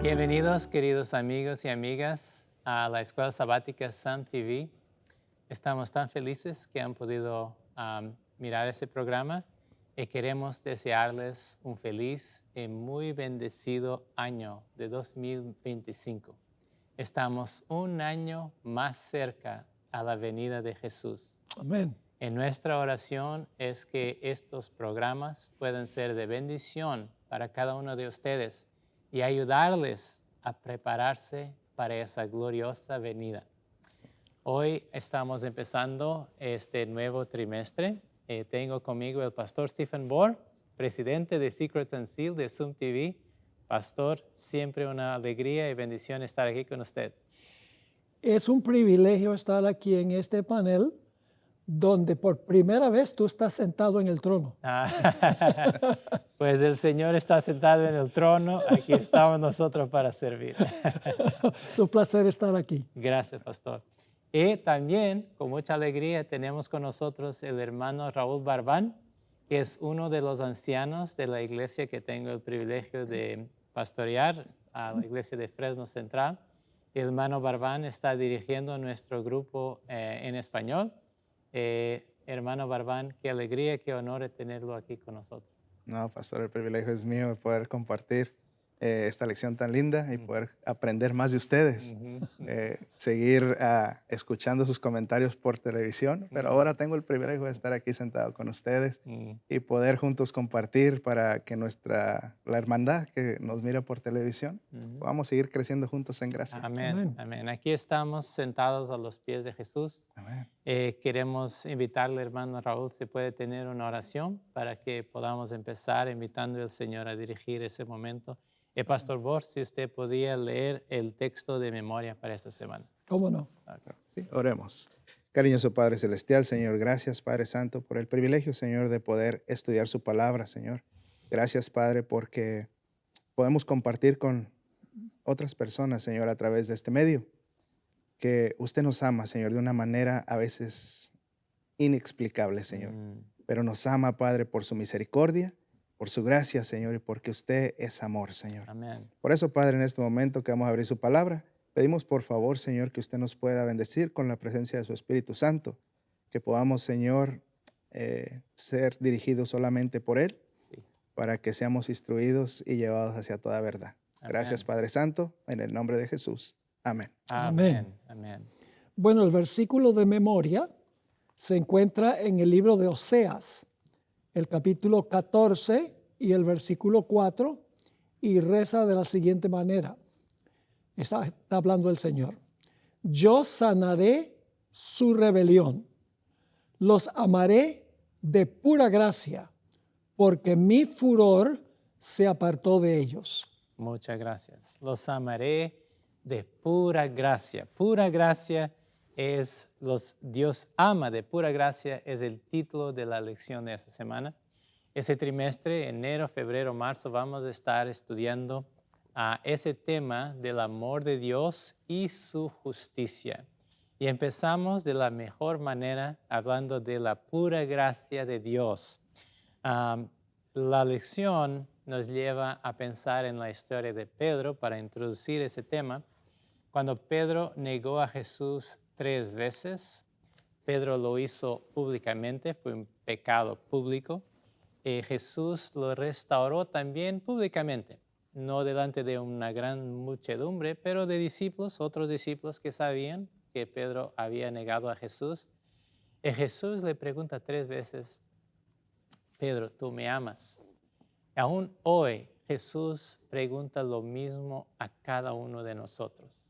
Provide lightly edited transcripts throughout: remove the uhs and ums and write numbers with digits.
Bienvenidos, queridos amigos y amigas, a la Escuela Sabática Sam TV. Estamos tan felices que han podido mirar ese programa y queremos desearles un feliz y muy bendecido año de 2025. Estamos un año más cerca a la venida de Jesús. Amén. En nuestra oración es que estos programas puedan ser de bendición para cada uno de ustedes y ayudarles a prepararse para esa gloriosa venida. Hoy estamos empezando este nuevo trimestre. Tengo conmigo el pastor Stephen Bohr, presidente de Secrets and Seal de Zoom TV. Pastor, siempre una alegría y bendición estar aquí con usted. Es un privilegio estar aquí en este panel donde por primera vez tú estás sentado en el trono. Pues el Señor está sentado en el trono, aquí estamos nosotros para servir. Es un placer estar aquí. Gracias, pastor. Y también, con mucha alegría, tenemos con nosotros el hermano Raúl Barbán, que es uno de los ancianos de la iglesia que tengo el privilegio de pastorear, a la iglesia de Fresno Central. El hermano Barbán está dirigiendo nuestro grupo en español. Hermano Barbán, qué alegría, qué honor tenerlo aquí con nosotros. No, pastor, el privilegio es mío de poder compartir esta lección tan linda y poder aprender más de ustedes. Seguir escuchando sus comentarios por televisión, pero ahora tengo el privilegio de estar aquí sentado con ustedes y poder juntos compartir para que la hermandad que nos mira por televisión, podamos seguir creciendo juntos en gracia. Amén, Amén. amén. Aquí estamos sentados a los pies de Jesús. Amén. Queremos invitarle, hermano Raúl, si puede tener una oración para que podamos empezar invitando al Señor a dirigir ese momento. Pastor Bohr, si usted podía leer el texto de memoria para esta semana. ¿Cómo no? Sí, oremos. Cariñoso Padre Celestial, Señor, gracias, Padre Santo, por el privilegio, Señor, de poder estudiar su palabra, Señor. Gracias, Padre, porque podemos compartir con otras personas, Señor, a través de este medio, que usted nos ama, Señor, de una manera a veces inexplicable, Señor. Pero nos ama, Padre, por su misericordia, por su gracia, Señor, y porque usted es amor, Señor. Amén. Por eso, Padre, en este momento que vamos a abrir su palabra, pedimos por favor, Señor, que usted nos pueda bendecir con la presencia de su Espíritu Santo, que podamos, Señor, ser dirigidos solamente por Él, Sí. para que seamos instruidos y llevados hacia toda verdad. Amén. Gracias, Padre Santo, en el nombre de Jesús. Amén. Amén. Amén. Bueno, el versículo de memoria se encuentra en el libro de Oseas, el capítulo 14 y el versículo 4, y reza de la siguiente manera. Está hablando el Señor. Yo sanaré su rebelión, los amaré de pura gracia, porque mi furor se apartó de ellos. Muchas gracias. Los amaré de pura gracia. Pura gracia es Dios ama de pura gracia, es el título de la lección de esta semana. Ese trimestre, enero, febrero, marzo, vamos a estar estudiando ese tema del amor de Dios y su justicia. Y empezamos de la mejor manera hablando de la pura gracia de Dios. La lección nos lleva a pensar en la historia de Pedro para introducir ese tema. Cuando Pedro negó a Jesús 3 veces, Pedro lo hizo públicamente, fue un pecado público. Jesús lo restauró también públicamente, no delante de una gran muchedumbre, pero de discípulos, otros discípulos que sabían que Pedro había negado a Jesús. Y Jesús le pregunta 3 veces, Pedro, ¿tú me amas? Aún hoy Jesús pregunta lo mismo a cada uno de nosotros.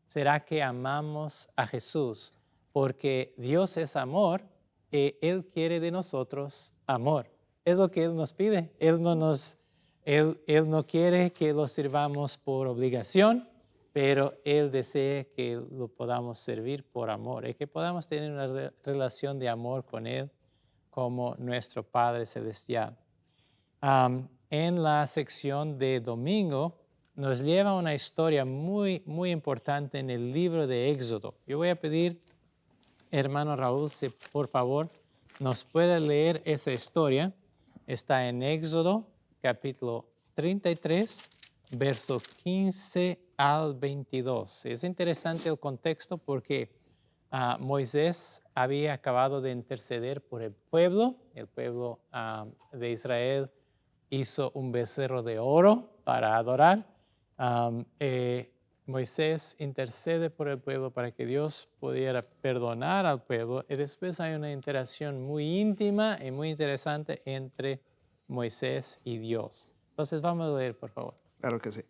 ¿Será que amamos a Jesús porque Dios es amor y Él quiere de nosotros amor? Es lo que Él nos pide. Él no quiere que lo sirvamos por obligación, pero Él desea que lo podamos servir por amor y que podamos tener una relación de amor con Él como nuestro Padre Celestial. En la sección de domingo nos lleva una historia muy, muy importante en el libro de Éxodo. Yo voy a pedir, hermano Raúl, si por favor nos puede leer esa historia. Está en Éxodo, capítulo 33, verso 15 al 22. Es interesante el contexto porque Moisés había acabado de interceder por el pueblo. El pueblo de Israel hizo un becerro de oro para adorar. Moisés intercede por el pueblo para que Dios pudiera perdonar al pueblo, y después hay una interacción muy íntima y muy interesante entre Moisés y Dios. Entonces vamos a leer, por favor. Claro que sí.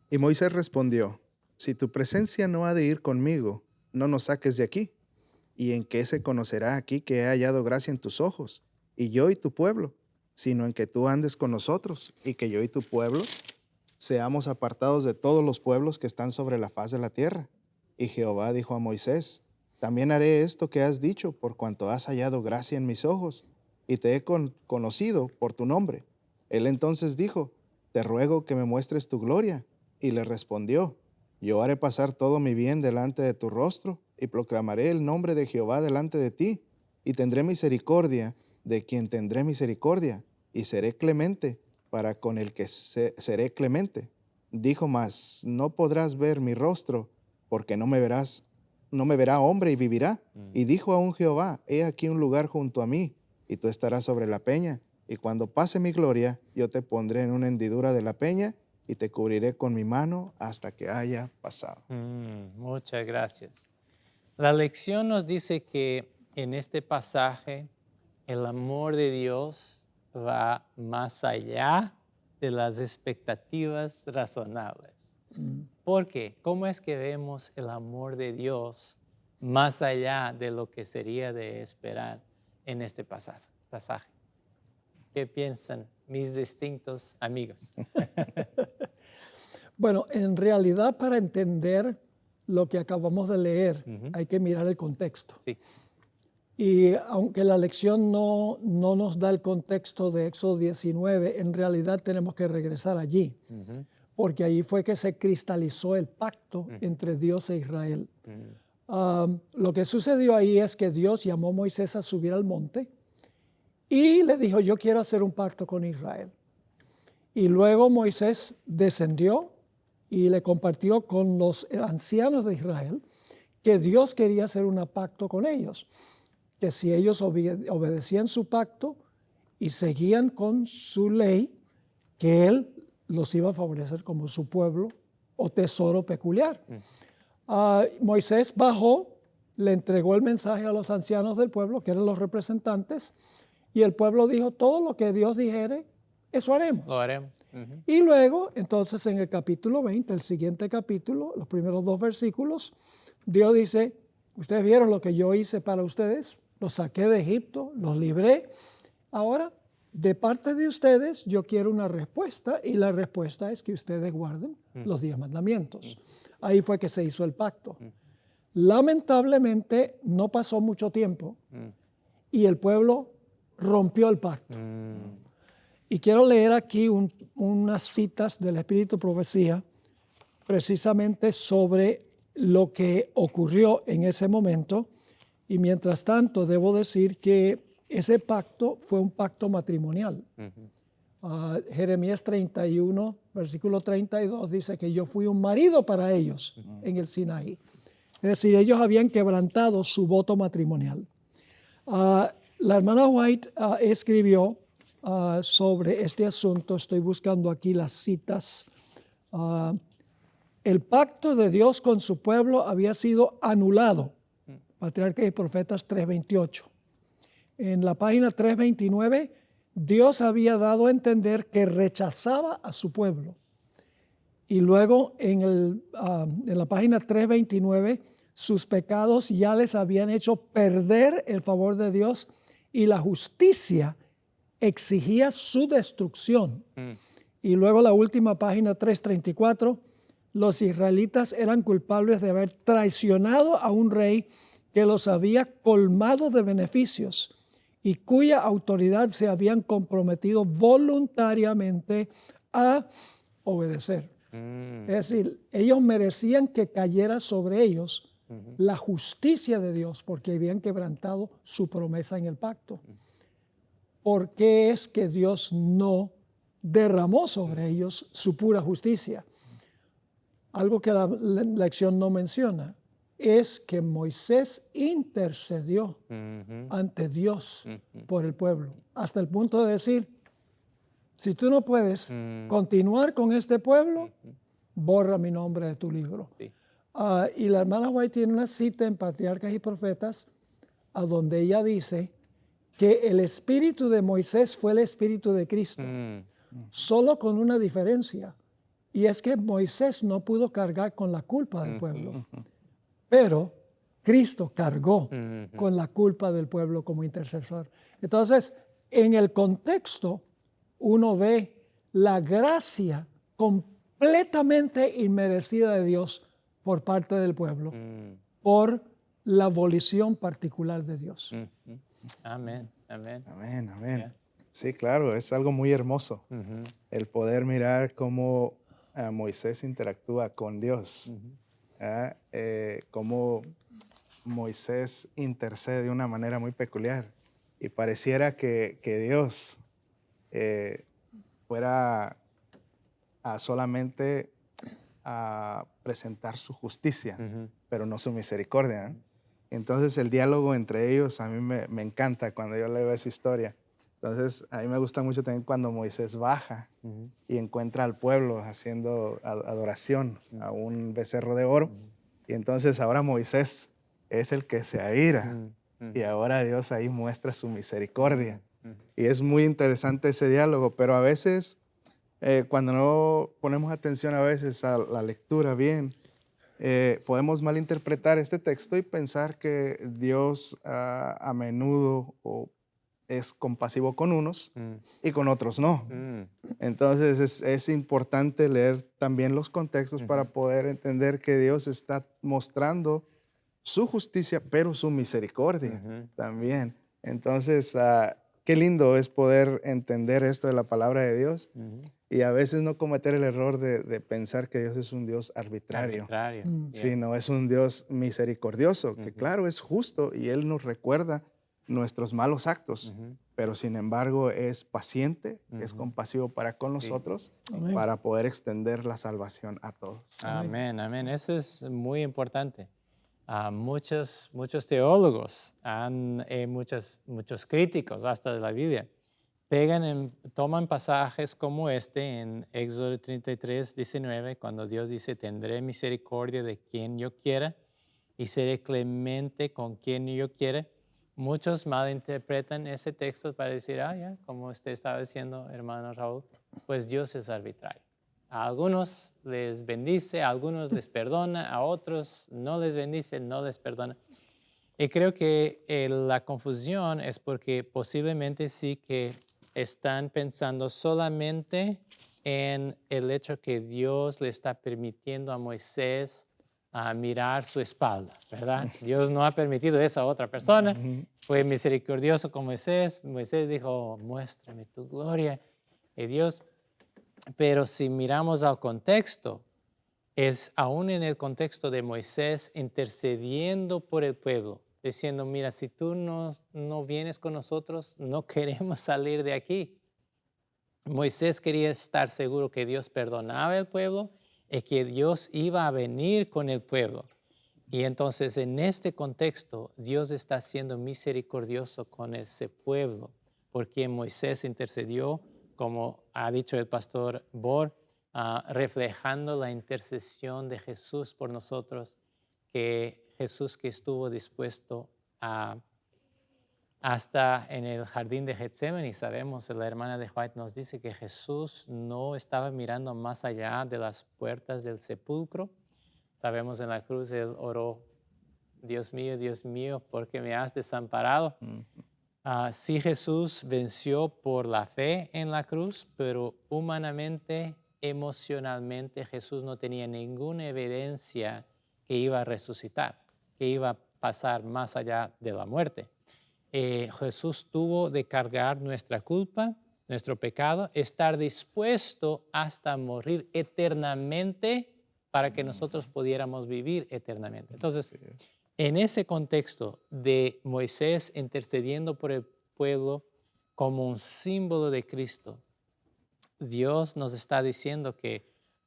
Y Moisés respondió, si tu presencia no ha de ir conmigo, no nos saques de aquí. ¿Y en qué se conocerá aquí que he hallado gracia en tus ojos, y yo y tu pueblo? Sino en que tú andes con nosotros, y que yo y tu pueblo seamos apartados de todos los pueblos que están sobre la faz de la tierra. Y Jehová dijo a Moisés, también haré esto que has dicho, por cuanto has hallado gracia en mis ojos, y te he conocido por tu nombre. Él entonces dijo, te ruego que me muestres tu gloria. Y le respondió, yo haré pasar todo mi bien delante de tu rostro, y proclamaré el nombre de Jehová delante de ti, y tendré misericordia de quien tendré misericordia, y seré clemente para con el que seré clemente. Dijo más, no podrás ver mi rostro, porque no me verá hombre y vivirá. Y dijo aún Jehová, he aquí un lugar junto a mí, y tú estarás sobre la peña, y cuando pase mi gloria, yo te pondré en una hendidura de la peña, y te cubriré con mi mano hasta que haya pasado. Muchas gracias. La lección nos dice que en este pasaje el amor de Dios va más allá de las expectativas razonables. ¿Por qué? ¿Cómo es que vemos el amor de Dios más allá de lo que sería de esperar en este pasaje? ¿Qué piensan mis distintos amigos? Bueno, en realidad para entender lo que acabamos de leer hay que mirar el contexto. Sí. Y aunque la lección no nos da el contexto de Éxodo 19, en realidad tenemos que regresar allí, porque allí fue que se cristalizó el pacto entre Dios e Israel. Lo que sucedió ahí es que Dios llamó a Moisés a subir al monte y le dijo, yo quiero hacer un pacto con Israel. Y luego Moisés descendió y le compartió con los ancianos de Israel que Dios quería hacer un pacto con ellos, que si ellos obedecían su pacto y seguían con su ley, que Él los iba a favorecer como su pueblo o tesoro peculiar. Moisés bajó, le entregó el mensaje a los ancianos del pueblo, que eran los representantes, y el pueblo dijo, todo lo que Dios dijere, eso haremos. Lo haremos. Y luego, entonces, en el capítulo 20, el siguiente capítulo, los primeros 2 versículos, Dios dice, ustedes vieron lo que yo hice para ustedes, los saqué de Egipto, los libré. Ahora, de parte de ustedes, yo quiero una respuesta, y la respuesta es que ustedes guarden los 10 mandamientos. Ahí fue que se hizo el pacto. Lamentablemente, no pasó mucho tiempo, y el pueblo rompió el pacto. Y quiero leer aquí unas citas del Espíritu Profecía, precisamente sobre lo que ocurrió en ese momento. Y mientras tanto, debo decir que ese pacto fue un pacto matrimonial. Jeremías 31, versículo 32, dice que yo fui un marido para ellos en el Sinaí. Es decir, ellos habían quebrantado su voto matrimonial. La hermana White escribió sobre este asunto, estoy buscando aquí las citas. El pacto de Dios con su pueblo había sido anulado. Patriarcas y Profetas 3:28. En la página 329, Dios había dado a entender que rechazaba a su pueblo. Y luego en la página 329, sus pecados ya les habían hecho perder el favor de Dios y la justicia exigía su destrucción. Y luego la última página 334, los israelitas eran culpables de haber traicionado a un rey que los había colmado de beneficios y cuya autoridad se habían comprometido voluntariamente a obedecer. Es decir, ellos merecían que cayera sobre ellos la justicia de Dios porque habían quebrantado su promesa en el pacto. ¿Por qué es que Dios no derramó sobre ellos su pura justicia. Algo que la lección no menciona es que Moisés intercedió ante Dios por el pueblo, hasta el punto de decir, si tú no puedes continuar con este pueblo, borra mi nombre de tu libro. Sí. Y la hermana White tiene una cita en Patriarcas y Profetas, a donde ella dice que el espíritu de Moisés fue el espíritu de Cristo, solo con una diferencia, y es que Moisés no pudo cargar con la culpa del pueblo, pero Cristo cargó con la culpa del pueblo como intercesor. Entonces, en el contexto, uno ve la gracia completamente inmerecida de Dios por parte del pueblo, por la volición particular de Dios. Amén, amén. Amén, amén. Yeah. Sí, claro, es algo muy hermoso el poder mirar cómo Moisés interactúa con Dios, cómo Moisés intercede de una manera muy peculiar y pareciera que Dios fuera solamente a presentar su justicia, pero no su misericordia, ¿no? Entonces el diálogo entre ellos a mí me encanta cuando yo leo esa historia. Entonces a mí me gusta mucho también cuando Moisés baja y encuentra al pueblo haciendo adoración a un becerro de oro. Y entonces ahora Moisés es el que se aira y ahora Dios ahí muestra su misericordia. Y es muy interesante ese diálogo, pero a veces cuando no ponemos atención a veces a la lectura bien, podemos malinterpretar este texto y pensar que Dios a menudo es compasivo con unos y con otros no. Entonces es importante leer también los contextos para poder entender que Dios está mostrando su justicia, pero su misericordia también. Entonces, qué lindo es poder entender esto de la palabra de Dios y a veces no cometer el error de pensar que Dios es un Dios arbitrario. Sino es un Dios misericordioso, que claro, es justo y Él nos recuerda nuestros malos actos, pero sin embargo es paciente, es compasivo para con nosotros, para poder extender la salvación a todos. Amén, amén. Eso es muy importante. Muchos teólogos, muchos críticos hasta de la Biblia, toman pasajes como este en Éxodo 33, 19, cuando Dios dice, tendré misericordia de quien yo quiera y seré clemente con quien yo quiera. Muchos malinterpretan ese texto para decir, ya, como usted estaba diciendo, hermano Raúl, pues Dios es arbitrario. A algunos les bendice, a algunos les perdona, a otros no les bendice, no les perdona. Y creo que la confusión es porque posiblemente sí que están pensando solamente en el hecho que Dios le está permitiendo a Moisés mirar su espalda, ¿verdad? Dios no ha permitido eso a otra persona. Fue misericordioso con Moisés. Moisés dijo, muéstrame tu gloria. Y Dios, pero si miramos al contexto, es aún en el contexto de Moisés intercediendo por el pueblo, diciendo, mira, si tú no vienes con nosotros, no queremos salir de aquí. Moisés quería estar seguro que Dios perdonaba al pueblo y que Dios iba a venir con el pueblo. Y entonces en este contexto, Dios está siendo misericordioso con ese pueblo, porque Moisés intercedió, como ha dicho el pastor Bor, reflejando la intercesión de Jesús por nosotros, que Jesús que estuvo dispuesto hasta en el jardín de Getsemaní. Sabemos, la hermana de White nos dice que Jesús no estaba mirando más allá de las puertas del sepulcro. Sabemos en la cruz él oró, Dios mío, ¿por qué me has desamparado? Sí, Jesús venció por la fe en la cruz, pero humanamente, emocionalmente, Jesús no tenía ninguna evidencia que iba a resucitar, que iba a pasar más allá de la muerte. Jesús tuvo de cargar nuestra culpa, nuestro pecado, estar dispuesto hasta morir eternamente para que nosotros pudiéramos vivir eternamente. Entonces, en ese contexto de Moisés intercediendo por el pueblo como un símbolo de Cristo, Dios nos está diciendo que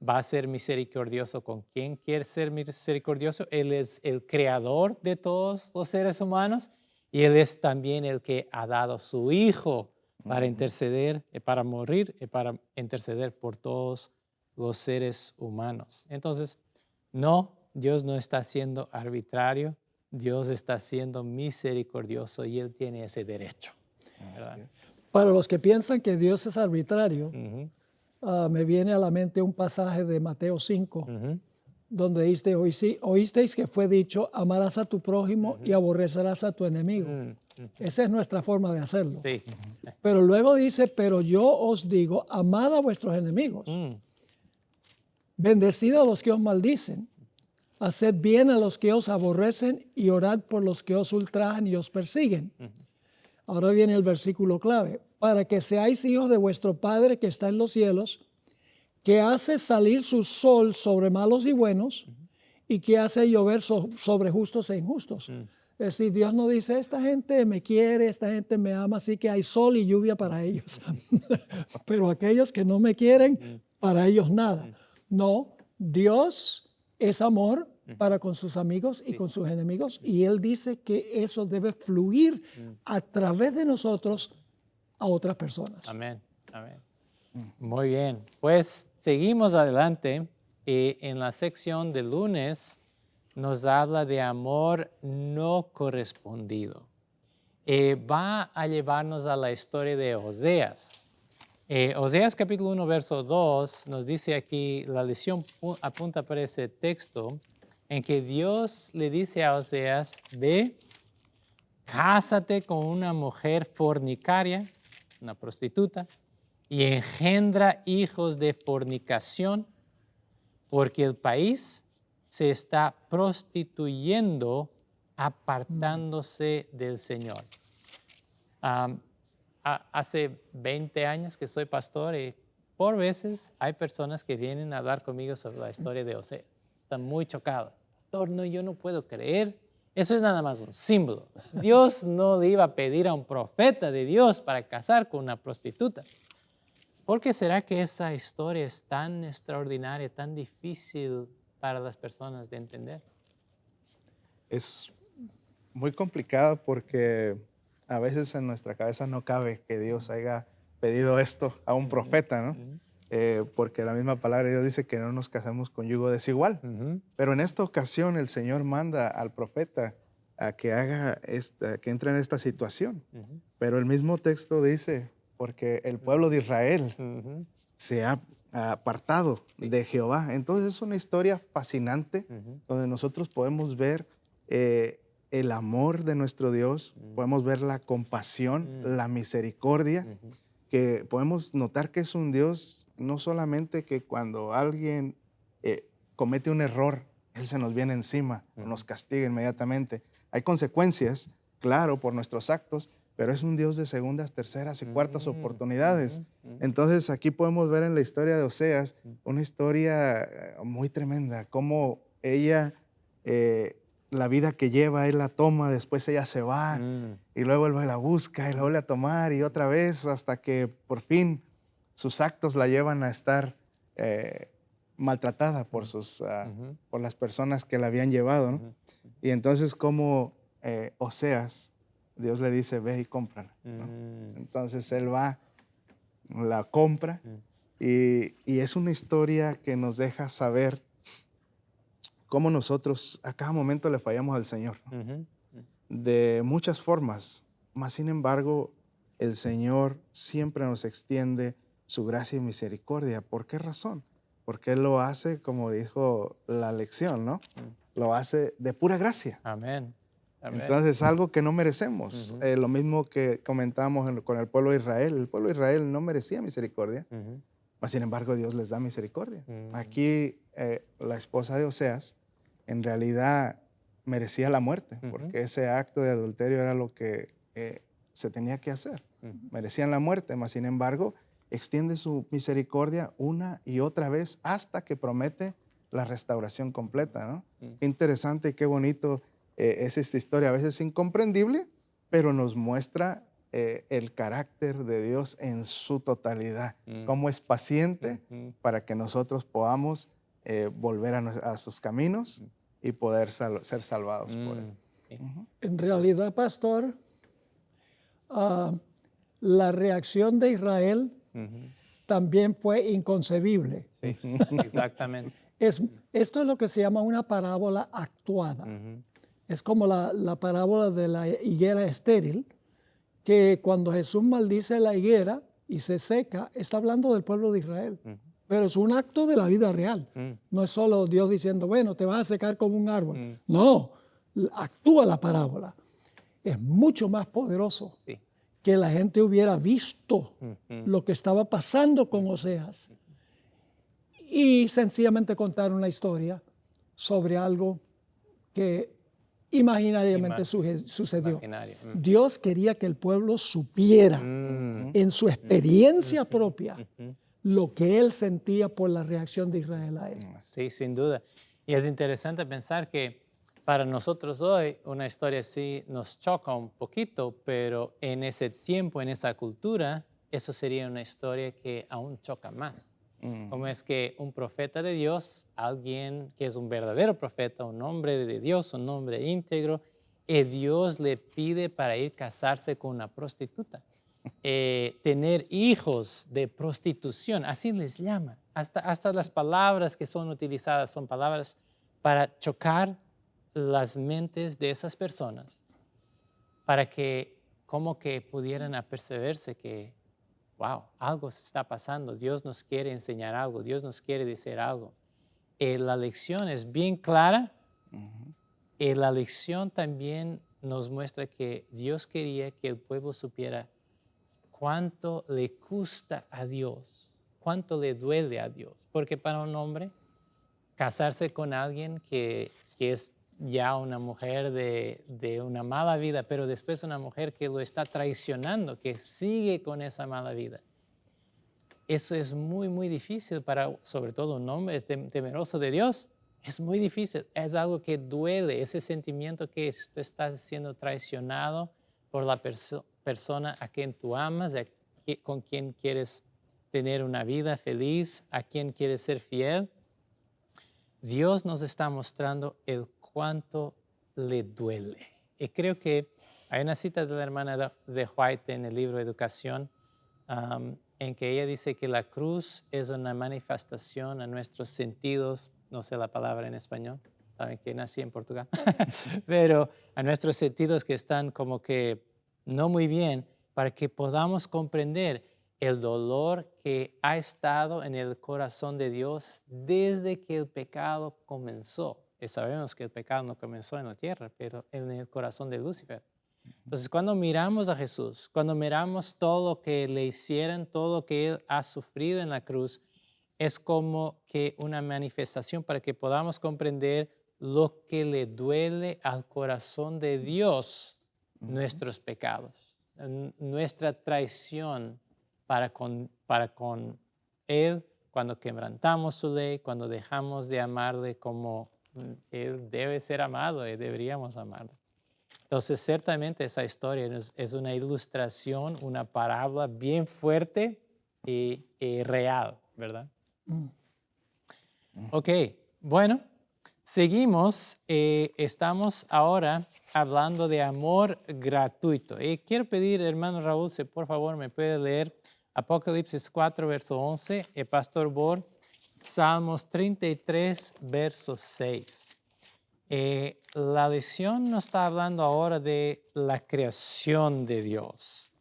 va a ser misericordioso con quien quiere ser misericordioso. Él es el creador de todos los seres humanos y Él es también el que ha dado su Hijo para interceder, para morir y para interceder por todos los seres humanos. Entonces, no, Dios no está siendo arbitrario, Dios está siendo misericordioso y Él tiene ese derecho. ¿Verdad? Para los que piensan que Dios es arbitrario, Ujú, me viene a la mente un pasaje de Mateo 5, ujú, donde dice, oísteis que fue dicho, amarás a tu prójimo y aborrecerás a tu enemigo. Esa es nuestra forma de hacerlo. sí. Pero luego dice, pero yo os digo, amad a vuestros enemigos, Mm, bendecid a los que os maldicen, haced bien a los que os aborrecen y orad por los que os ultrajan y os persiguen. Ahora viene el versículo clave, para que seáis hijos de vuestro Padre que está en los cielos, que hace salir su sol sobre malos y buenos y que hace llover sobre justos e injustos. Es decir, Dios no dice, esta gente me quiere, esta gente me ama, así que hay sol y lluvia para ellos. Pero aquellos que no me quieren, para ellos nada. No, Dios es amor para con sus amigos y con sus enemigos, y Él dice que eso debe fluir a través de nosotros a otras personas. Amén, amén. Muy bien, pues seguimos adelante y en la sección de lunes nos habla de amor no correspondido. Va a llevarnos a la historia de Oseas. Oseas capítulo 1, verso 2 nos dice aquí, la lección apunta para ese texto, en que Dios le dice a Oseas, ve, cásate con una mujer fornicaria, una prostituta, y engendra hijos de fornicación, porque el país se está prostituyendo, apartándose del Señor. Hace 20 años que soy pastor y por veces hay personas que vienen a hablar conmigo sobre la historia de Oseas. Están muy chocados. Pastor, no, yo no puedo creer. Eso es nada más un símbolo. Dios no le iba a pedir a un profeta de Dios para casar con una prostituta. ¿Por qué será que esa historia es tan extraordinaria, tan difícil para las personas de entender? Es muy complicado porque a veces en nuestra cabeza no cabe que Dios haya pedido esto a un profeta, ¿no? Porque la misma palabra de Dios dice que no nos casemos con yugo desigual. Pero en esta ocasión el Señor manda al profeta a que haga que entre en esta situación. Pero el mismo texto dice, porque el pueblo de Israel se ha apartado de Jehová. Entonces es una historia fascinante donde nosotros podemos ver el amor de nuestro Dios, podemos ver la compasión, la misericordia, que podemos notar que es un Dios no solamente que cuando alguien comete un error, Él se nos viene encima, nos castiga inmediatamente. Hay consecuencias, claro, por nuestros actos, pero es un Dios de segundas, terceras y cuartas oportunidades. Entonces aquí podemos ver en la historia de Oseas una historia muy tremenda, cómo ella, la vida que lleva, él la toma, después ella se va y luego él la busca y la vuelve a tomar y otra vez hasta que por fin sus actos la llevan a estar maltratada por, por las personas que la habían llevado, ¿no? Y entonces como Oseas, Dios le dice, ve y cómprala, ¿no? Entonces él va, la compra y es una historia que nos deja saber cómo nosotros a cada momento le fallamos al Señor, ¿no? De muchas formas, mas sin embargo el Señor siempre nos extiende su gracia y misericordia. ¿Por qué razón? Porque Él lo hace, como dijo la lección, ¿no? Lo hace de pura gracia. Amén. Amén. Entonces es algo que no merecemos. Lo mismo que comentábamos con el pueblo de Israel. El pueblo de Israel no merecía misericordia, mas sin embargo Dios les da misericordia. Aquí la esposa de Oseas en realidad merecía la muerte, porque ese acto de adulterio era lo que se tenía que hacer. Merecían la muerte, mas sin embargo extiende su misericordia una y otra vez hasta que promete la restauración completa, ¿no? Qué interesante y qué bonito es esta historia. A veces incomprendible, pero nos muestra el carácter de Dios en su totalidad, cómo es paciente para que nosotros podamos volver a sus caminos y poder ser salvados por Él. Sí. En realidad, pastor, la reacción de Israel también fue inconcebible. Sí, exactamente. Esto es lo que se llama una parábola actuada. Es como la parábola de la higuera estéril, que cuando Jesús maldice la higuera y se seca, está hablando del pueblo de Israel. Pero es un acto de la vida real. No es solo Dios diciendo, bueno, te vas a secar como un árbol. No, actúa la parábola. Es mucho más poderoso Sí. que la gente hubiera visto lo que estaba pasando con Oseas y sencillamente contar una historia sobre algo que imaginariamente sucedió. Imaginario. Dios quería que el pueblo supiera en su experiencia propia lo que él sentía por la reacción de Israel a él. Sí, sin duda. Y es interesante pensar que para nosotros hoy una historia así nos choca un poquito, pero en ese tiempo, en esa cultura, eso sería una historia que aún choca más. Como es que un profeta de Dios, alguien que es un verdadero profeta, un hombre de Dios, un hombre íntegro, Dios le pide para ir a casarse con una prostituta. Tener hijos de prostitución, así les llama. Hasta las palabras que son utilizadas son palabras para chocar las mentes de esas personas, para que como que pudieran apercibirse que, wow, algo se está pasando, Dios nos quiere enseñar algo, Dios nos quiere decir algo. La lección es bien clara, la lección también nos muestra que Dios quería que el pueblo supiera cuánto le cuesta a Dios, cuánto le duele a Dios. Porque para un hombre, casarse con alguien que es ya una mujer de una mala vida, pero después una mujer que lo está traicionando, que sigue con esa mala vida. Eso es muy, muy difícil para, sobre todo, un hombre temeroso de Dios. Es muy difícil, es algo que duele, ese sentimiento que tú estás siendo traicionado por la persona a quien tú amas, con quien quieres tener una vida feliz, a quien quieres ser fiel. Dios nos está mostrando el cuánto le duele. Y creo que hay una cita de la hermana de White en el libro Educación, en que ella dice que la cruz es una manifestación a nuestros sentidos, no sé la palabra en español, saben que nací en Portugal, pero a nuestros sentidos que están como que no muy bien, para que podamos comprender el dolor que ha estado en el corazón de Dios desde que el pecado comenzó. Y sabemos que el pecado no comenzó en la tierra, pero en el corazón de Lucifer. Entonces, cuando miramos a Jesús, cuando miramos todo lo que le hicieron, todo lo que Él ha sufrido en la cruz, es como que una manifestación para que podamos comprender lo que le duele al corazón de Dios, nuestros pecados, nuestra traición para con Él, cuando quebrantamos su ley, cuando dejamos de amarle como Él debe ser amado y deberíamos amarlo. Entonces, ciertamente esa historia es una ilustración, una parábola bien fuerte y real, ¿verdad? Ok, bueno, seguimos. Estamos ahora hablando de amor gratuito. Y quiero pedir, hermano Raúl, si por favor me puede leer Apocalipsis 4, verso 11, el pastor Bor, Salmos 33, verso 6. La lección nos está hablando ahora de la creación de Dios.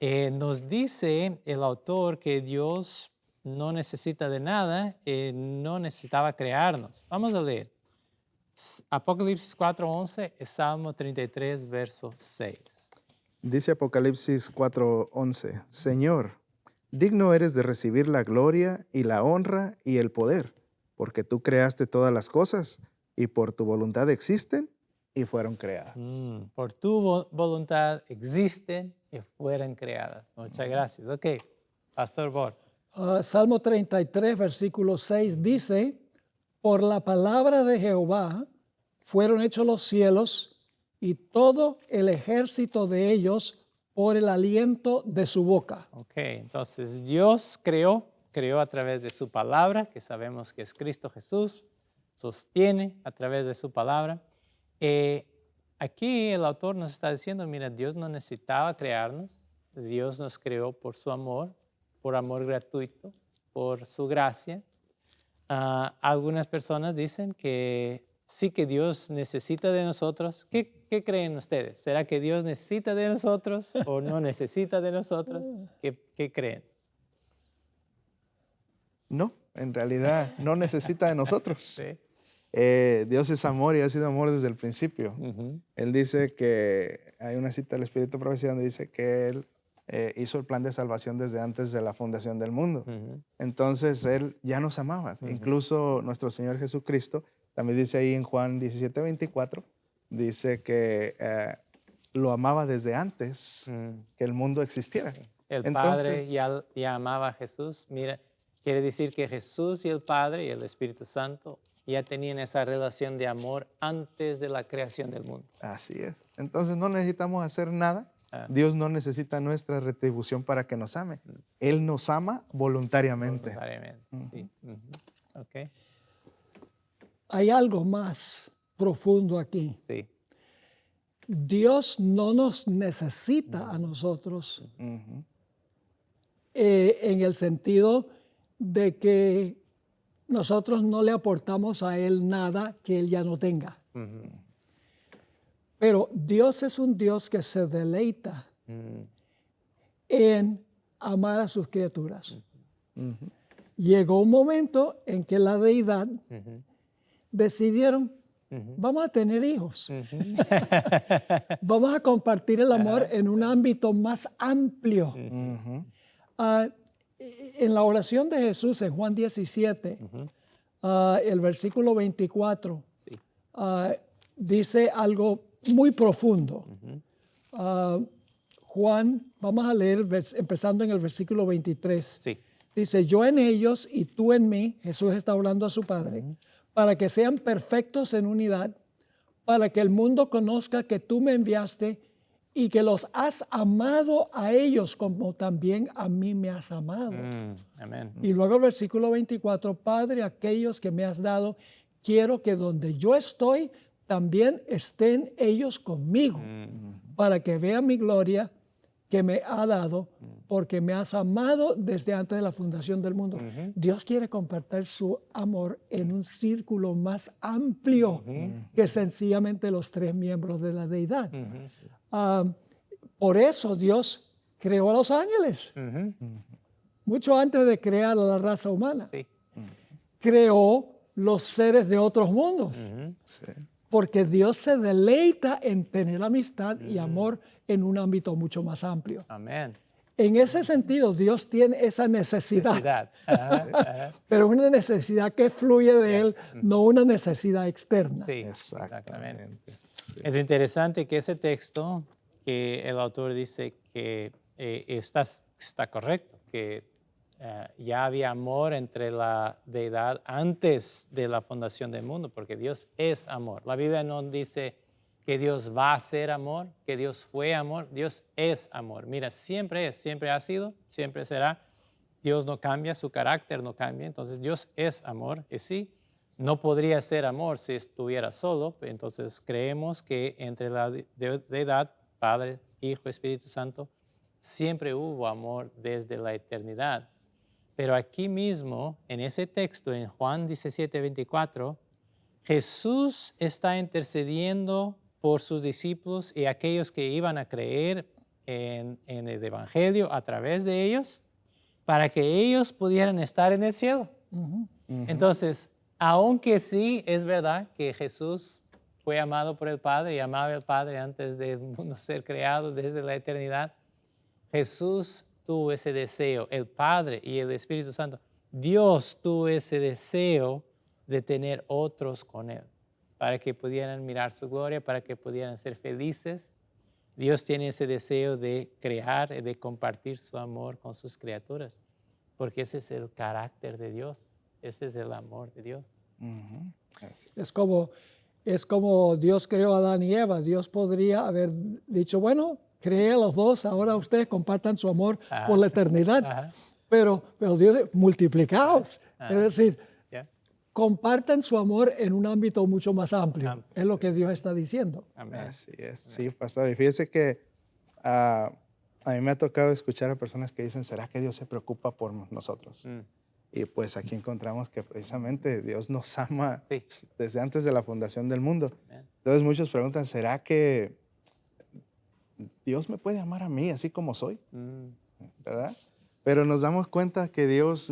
Nos dice el autor que Dios no necesita de nada, no necesitaba crearnos. Vamos a leer. Apocalipsis 4:11, Salmo 33, verso 6. Dice Apocalipsis 4:11, Señor, digno eres de recibir la gloria y la honra y el poder, porque tú creaste todas las cosas y por tu voluntad existen y fueron creadas. Por tu voluntad existen y fueron creadas. Muchas gracias. Ok, Pastor Bor. Salmo 33, versículo 6 dice, por la palabra de Jehová fueron hechos los cielos y todo el ejército de ellos por el aliento de su boca. Ok, entonces Dios creó a través de su palabra, que sabemos que es Cristo Jesús, sostiene a través de su palabra. Aquí el autor nos está diciendo, mira, Dios no necesitaba crearnos, Dios nos creó por su amor, por amor gratuito, por su gracia. Algunas personas dicen que sí que Dios necesita de nosotros. ¿Qué creen ustedes? ¿Será que Dios necesita de nosotros o no necesita de nosotros? ¿Qué creen? No, en realidad no necesita de nosotros. Sí. Dios es amor y ha sido amor desde el principio. Ujú. Él dice que, hay una cita del Espíritu Profecía donde dice que Él hizo el plan de salvación desde antes de la fundación del mundo. Ujú. Entonces Él ya nos amaba. Incluso nuestro Señor Jesucristo, también dice ahí en Juan 17:24, dice que lo amaba desde antes que el mundo existiera. El Padre Entonces, ya amaba a Jesús. Mira, quiere decir que Jesús y el Padre y el Espíritu Santo ya tenían esa relación de amor antes de la creación del mundo. así es. Entonces no necesitamos hacer nada. Ah. Dios no necesita nuestra retribución para que nos ame. Él nos ama voluntariamente. Voluntariamente, sí. Ujú. Ok, Hay algo más profundo aquí. sí. Dios no nos necesita a nosotros Ujú. en el sentido de que nosotros no le aportamos a Él nada que Él ya no tenga. Ujú. Pero Dios es un Dios que se deleita Mm. en amar a sus criaturas. Ujú. Llegó un momento en que la deidad Ujú. decidieron, vamos a tener hijos. Vamos a compartir el amor en un ámbito más amplio. Ujú. En la oración de Jesús en Juan 17, el versículo 24, Sí. dice algo muy profundo. Juan, vamos a leer empezando en el versículo 23. Sí. Dice, yo en ellos y tú en mí, Jesús está hablando a su Padre, para que sean perfectos en unidad, para que el mundo conozca que tú me enviaste y que los has amado a ellos como también a mí me has amado. Amén. Y luego el versículo 24, Padre, aquellos que me has dado, quiero que donde yo estoy, también estén ellos conmigo, para que vean mi gloria que me ha dado, porque me has amado desde antes de la fundación del mundo. Dios quiere compartir su amor en un círculo más amplio que sencillamente los tres miembros de la deidad. Por eso Dios creó a los ángeles, Ujú. mucho antes de crear a la raza humana. Sí. Creó los seres de otros mundos, Sí. porque Dios se deleita en tener amistad y amor en un ámbito mucho más amplio. Amén. En ese sentido, Dios tiene esa necesidad, Necesidad. Ajá, ajá. pero una necesidad que fluye de Él, no una necesidad externa. Sí, exactamente. Exactamente. Sí. Es interesante que ese texto, que el autor dice que está correcto, que ya había amor entre la deidad antes de la fundación del mundo, porque Dios es amor. La Biblia no dice que Dios va a ser amor, que Dios fue amor, Dios es amor. Mira, siempre es, siempre ha sido, siempre será. Dios no cambia, su carácter no cambia, entonces Dios es amor, y sí, no podría ser amor si estuviera solo, entonces creemos que entre la deidad, Padre, Hijo, Espíritu Santo, siempre hubo amor desde la eternidad. Pero aquí mismo, en ese texto, en Juan 17:24, Jesús está intercediendo por sus discípulos y aquellos que iban a creer en el Evangelio a través de ellos, para que ellos pudieran estar en el cielo. Entonces, aunque sí es verdad que Jesús fue amado por el Padre y amaba al Padre antes del mundo ser creado, desde la eternidad, Jesús tuvo ese deseo, el Padre y el Espíritu Santo. Dios tuvo ese deseo de tener otros con Él, para que pudieran mirar su gloria, para que pudieran ser felices. Dios tiene ese deseo de crear y de compartir su amor con sus criaturas, porque ese es el carácter de Dios, ese es el amor de Dios. Ujú. Así. Es como Dios creó a Adán y Eva. Dios podría haber dicho, bueno, Cree a los dos, ahora ustedes compartan su amor Ajá. por la eternidad. Ajá. Pero Dios, multiplicaos. Ajá. Es decir, Yeah. compartan su amor en un ámbito mucho más amplio. Amplio, Es lo que Dios está diciendo. Amén. Así es, sí, pastor. Y fíjese que a mí me ha tocado escuchar a personas que dicen, ¿será que Dios se preocupa por nosotros? Mm. Y pues aquí encontramos que precisamente Dios nos ama Sí. desde antes de la fundación del mundo. Amén. Entonces muchos preguntan, ¿será que Dios me puede amar a mí así como soy? Mm. ¿Verdad? Pero nos damos cuenta que Dios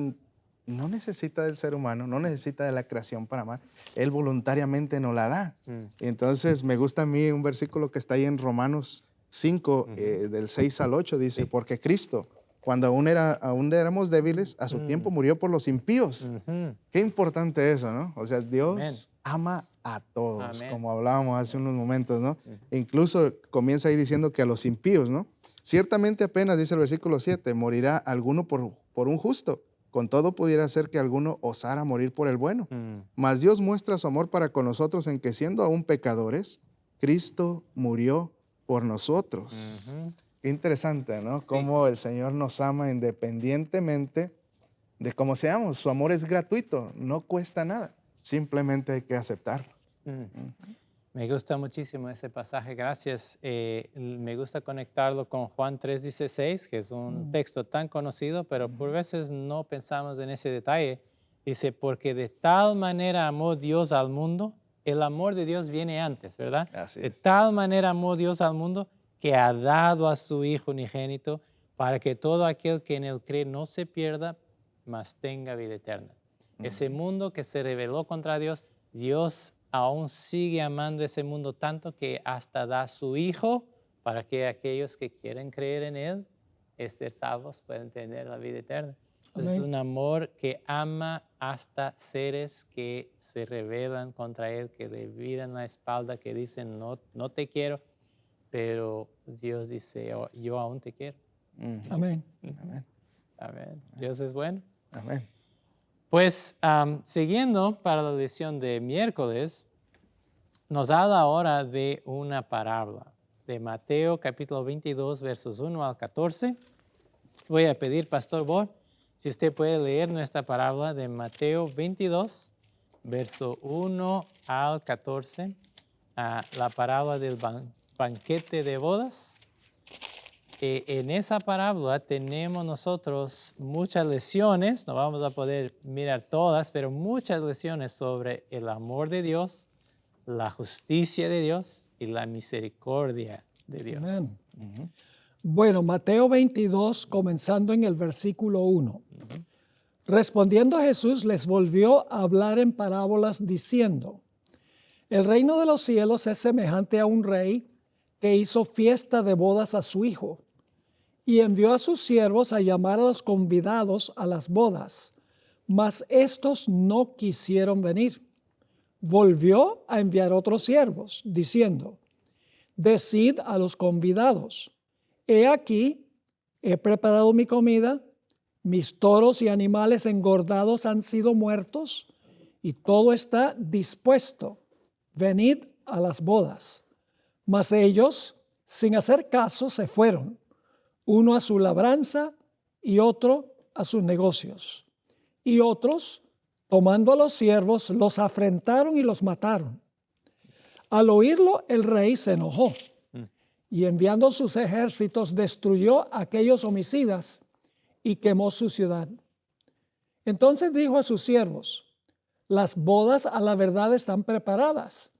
no necesita del ser humano, no necesita de la creación para amar. Él voluntariamente nos la da. Mm. Y entonces me gusta a mí un versículo que está ahí en Romanos 5, del 6 al 8, dice, Sí. porque Cristo, cuando aún éramos débiles, a su tiempo murió por los impíos. Ujú. Qué importante eso, ¿no? O sea, Dios Amén. ama a todos, Amén. como hablábamos hace unos momentos, ¿no? Incluso comienza ahí diciendo que a los impíos, ¿no? Ciertamente apenas, dice el versículo 7, morirá alguno por un justo. Con todo pudiera ser que alguno osara morir por el bueno. Mm. Mas Dios muestra su amor para con nosotros en que siendo aún pecadores, Cristo murió por nosotros. Ujú. Qué interesante, ¿no? Cómo el Señor nos ama independientemente de cómo seamos. Su amor es gratuito, no cuesta nada. Simplemente hay que aceptarlo. Mm. Me gusta muchísimo ese pasaje, gracias. Me gusta conectarlo con Juan 3:16, que es un texto tan conocido, pero por veces no pensamos en ese detalle. Dice, porque de tal manera amó Dios al mundo, el amor de Dios viene antes, ¿verdad? Así De es. tal manera amó Dios al mundo que ha dado a su Hijo unigénito para que todo aquel que en él cree no se pierda, mas tenga vida eterna. Ese mundo que se rebeló contra Dios, Dios aún sigue amando ese mundo tanto que hasta da a su Hijo para que aquellos que quieren creer en Él, ser salvos, puedan tener la vida eterna. Entonces, es Amén. un amor que ama hasta seres que se rebelan contra Él, que le viran la espalda, que dicen, no, no te quiero, pero Dios dice, "Oh, yo aún te quiero". Amén. Amén. Amén. Dios es bueno. Amén. Pues siguiendo para la lección de miércoles, nos habla ahora de una parábola de Mateo capítulo 22, versos 1 al 14. Voy a pedir, Pastor Bo, si usted puede leer nuestra parábola de Mateo 22, verso 1 al 14, la parábola del banquete de bodas. En esa parábola tenemos nosotros muchas lecciones, no vamos a poder mirar todas, pero muchas lecciones sobre el amor de Dios, la justicia de Dios y la misericordia de Dios. Amén. Bueno, Mateo 22, comenzando en el versículo 1. Respondiendo Jesús les volvió a hablar en parábolas diciendo, el reino de los cielos es semejante a un rey que hizo fiesta de bodas a su hijo y envió a sus siervos a llamar a los convidados a las bodas, mas estos no quisieron venir. Volvió a enviar otros siervos, diciendo, decid a los convidados, he aquí, he preparado mi comida, mis toros y animales engordados han sido muertos, y todo está dispuesto. Venid a las bodas. Mas ellos, sin hacer caso, se fueron, uno a su labranza y otro a sus negocios. Y otros, tomando a los siervos, los afrentaron y los mataron. Al oírlo, el rey se enojó y enviando sus ejércitos destruyó a aquellos homicidas y quemó su ciudad. Entonces dijo a sus siervos, las bodas a la verdad están preparadas,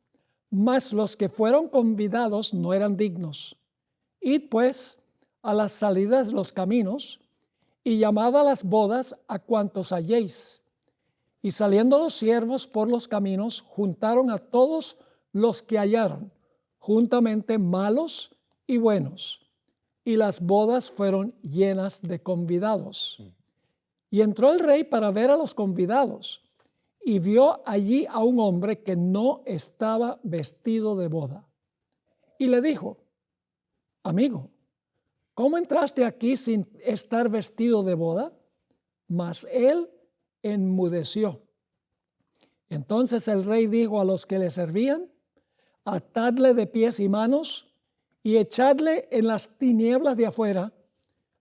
mas los que fueron convidados no eran dignos. Id pues a las salidas de los caminos y llamad a las bodas a cuantos halléis. Y saliendo los siervos por los caminos, juntaron a todos los que hallaron, juntamente malos y buenos. Y las bodas fueron llenas de convidados. Y entró el rey para ver a los convidados, y vio allí a un hombre que no estaba vestido de boda. Y le dijo, amigo, ¿cómo entraste aquí sin estar vestido de boda? Mas él enmudeció. Entonces el rey dijo a los que le servían, atadle de pies y manos y echadle en las tinieblas de afuera.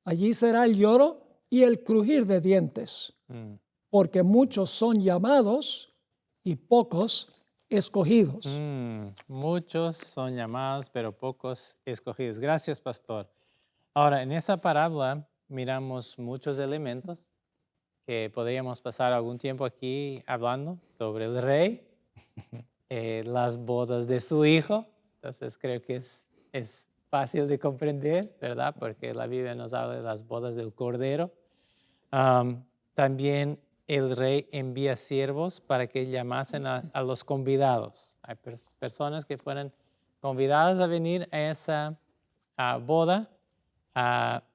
Allí será el lloro y el crujir de dientes, porque muchos son llamados y pocos escogidos. Muchos son llamados, pero pocos escogidos. Gracias, pastor. Ahora, en esa parábola miramos muchos elementos que podríamos pasar algún tiempo aquí hablando sobre el rey, las bodas de su hijo. Entonces creo que es fácil de comprender, ¿verdad? Porque la Biblia nos habla de las bodas del Cordero. También el rey envía siervos para que llamasen a los convidados. Hay personas que fueron convidadas a venir a esa boda,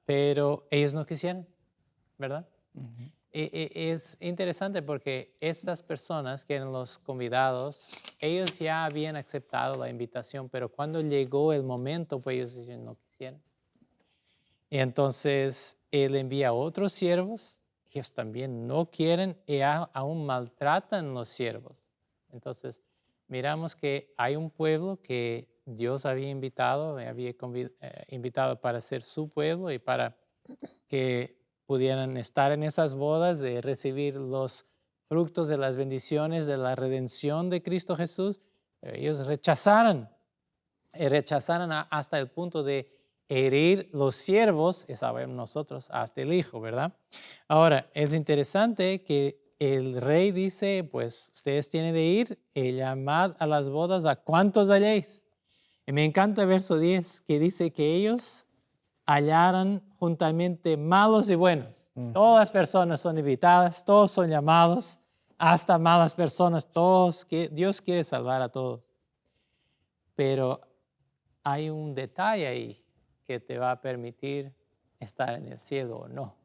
pero ellos no quisieron, ¿verdad? Es interesante porque estas personas que eran los convidados, ellos ya habían aceptado la invitación, pero cuando llegó el momento, pues ellos dijeron no quisieron. Y entonces él envía a otros siervos, ellos también no quieren y aún maltratan los siervos. Entonces miramos que hay un pueblo que Dios había invitado para ser su pueblo y para que pudieran estar en esas bodas, de recibir los frutos de las bendiciones de la redención de Cristo Jesús. Pero ellos rechazaron hasta el punto de herir los siervos, y sabemos nosotros, hasta el hijo, ¿verdad? Ahora, es interesante que el rey dice, pues ustedes tienen de ir y llamad a las bodas a cuantos halléis. Y me encanta el verso 10, que dice que ellos hallaran juntamente malos y buenos. Todas las personas son invitadas, todos son llamados, hasta malas personas, todos, que Dios quiere salvar a todos. Pero hay un detalle ahí que te va a permitir estar en el cielo o no.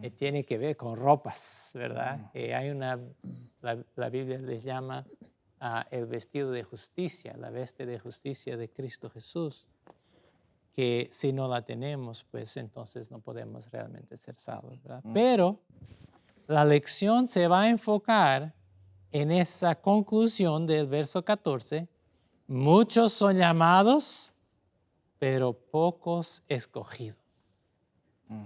Que tiene que ver con ropas, ¿verdad? Hay la Biblia les llama el vestido de justicia, la veste de justicia de Cristo Jesús, que si no la tenemos, pues entonces no podemos realmente ser salvos, ¿verdad? Pero la lección se va a enfocar en esa conclusión del verso 14. Muchos son llamados, pero pocos escogidos.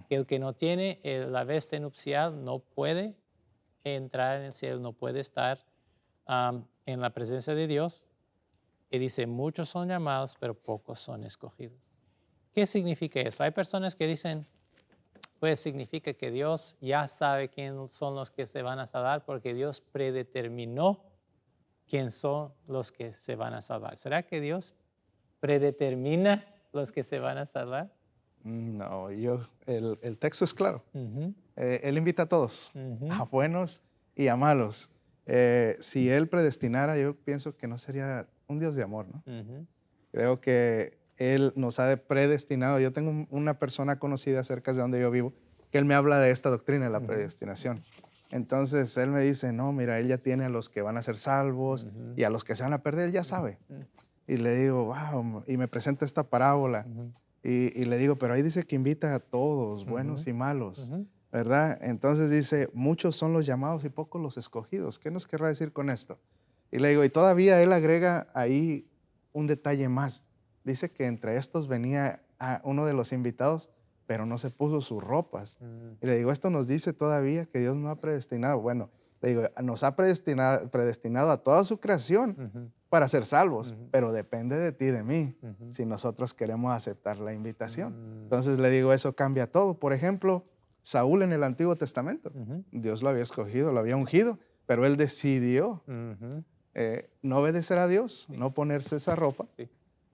El que no tiene la veste nupcial no puede entrar en el cielo, no puede estar en la presencia de Dios. Y dice, muchos son llamados, pero pocos son escogidos. ¿Qué significa eso? Hay personas que dicen, pues significa que Dios ya sabe quiénes son los que se van a salvar porque Dios predeterminó quién son los que se van a salvar. ¿Será que Dios predetermina los que se van a salvar? No, el texto es claro. Él invita a todos, a buenos y a malos. Si Él predestinara, yo pienso que no sería un Dios de amor, ¿no? Creo que Él nos ha predestinado. Yo tengo una persona conocida cerca de donde yo vivo, que él me habla de esta doctrina de la predestinación. Entonces, él me dice, no, mira, Él ya tiene a los que van a ser salvos y a los que se van a perder, Él ya sabe. Y le digo, wow, y me presenta esta parábola. Y le digo, pero ahí dice que invita a todos, buenos y malos, ¿verdad? Entonces dice, muchos son los llamados y pocos los escogidos. ¿Qué nos querrá decir con esto? Y le digo, y todavía él agrega ahí un detalle más. Dice que entre estos venía uno de los invitados, pero no se puso sus ropas. Y le digo, esto nos dice todavía que Dios no ha predestinado. Bueno, le digo, nos ha predestinado a toda su creación para ser salvos, pero depende de ti y de mí, si nosotros queremos aceptar la invitación. Entonces le digo, eso cambia todo. Por ejemplo, Saúl en el Antiguo Testamento, Dios lo había escogido, lo había ungido, pero él decidió no obedecer a Dios, no ponerse esa ropa,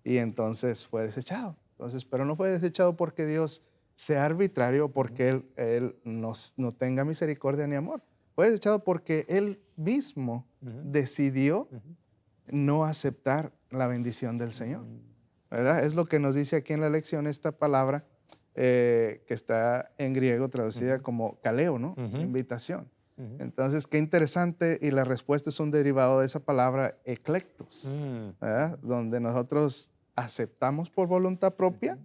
y entonces fue desechado. Entonces, pero no fue desechado porque Dios sea arbitrario, porque él no tenga misericordia ni amor. Fue desechado porque Él mismo decidió no aceptar la bendición del Señor, ¿verdad? Es lo que nos dice aquí en la lección esta palabra que está en griego traducida como kaleo, ¿no? Invitación. Entonces, qué interesante, y la respuesta es un derivado de esa palabra eclectos, ¿verdad? Donde nosotros aceptamos por voluntad propia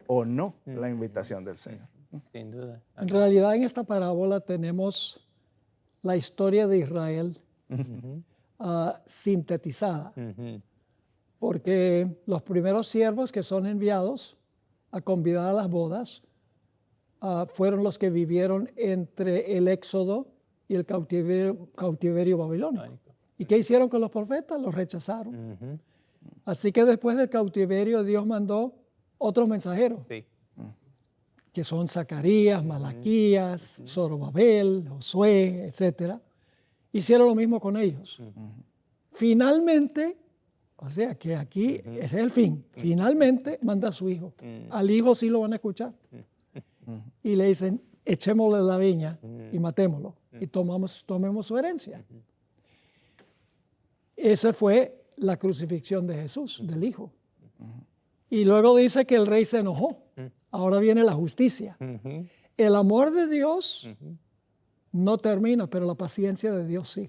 o no la invitación del Señor. Sin duda. En realidad, en esta parábola tenemos la historia de Israel sintetizada. porque los primeros siervos que son enviados a convidar a las bodas fueron los que vivieron entre el éxodo y el cautiverio babilónico. ¿Y qué hicieron con los profetas? Los rechazaron. Así que después del cautiverio Dios mandó otros mensajeros, Sí. que son Zacarías, Malaquías, Zorobabel, Josué, etc. Hicieron lo mismo con ellos. Finalmente, o sea que aquí ese es el fin, finalmente manda a su hijo. Al hijo sí lo van a escuchar. Y le dicen, echémosle la viña y matémoslo y tomemos su herencia. Esa fue la crucifixión de Jesús, del hijo. Y luego dice que el rey se enojó. Ahora viene la justicia. El amor de Dios no termina, pero la paciencia de Dios sí.